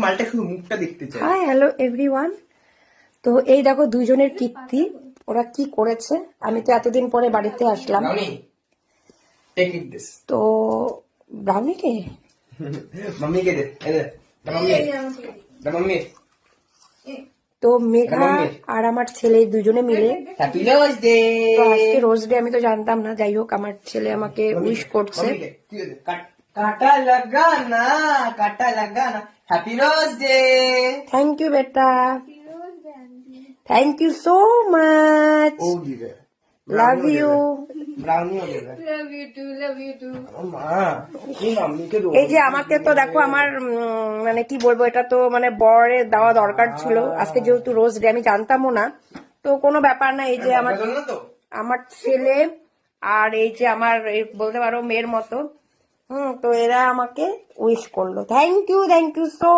মালটা শুধু মুখটা দেখতে চাই। Hi hello everyone. তো এই দেখো দুইজনের কীর্তি, ওরা কি করেছে। আমি তো এতদিন পরে বাড়িতে আসলাম। Brownie take it this. তো ব্রাউনিকে মাম্মিকে দে, এই দে মাম্মি, দে মাম্মি। তো মেঘা আর আমার ছেলে দুজনে মিলে হ্যাপি রোজ ডে। তো আজকে রোজ ডে আমি তো জানতাম না, যাই হোক আমার ছেলে আমাকে উইশ করছে। কাটা লাগানা, কাটা লাগানা, happy rose day. Thank you বেটা, থ্যাংক ইউ সো মাচ, ও দিবে লাভ ইউ। ব্রাউনিও দেবে। love you too. মা এই মাম্মিকে দো। এই যে আমাকে তো দেখো আমার মানে কি বলবো, এটা তো মানে বরে দেওয়া দরকার ছিল। আজকে যেহেতু রোজ ডে আমি জানতামও না, তো কোনো ব্যাপার না। এই যে আমার ছেলে আর এই যে আমার বলতে পারো মেয়ের মতো, তো এরা আমাকে উইশ করলো। Thank you so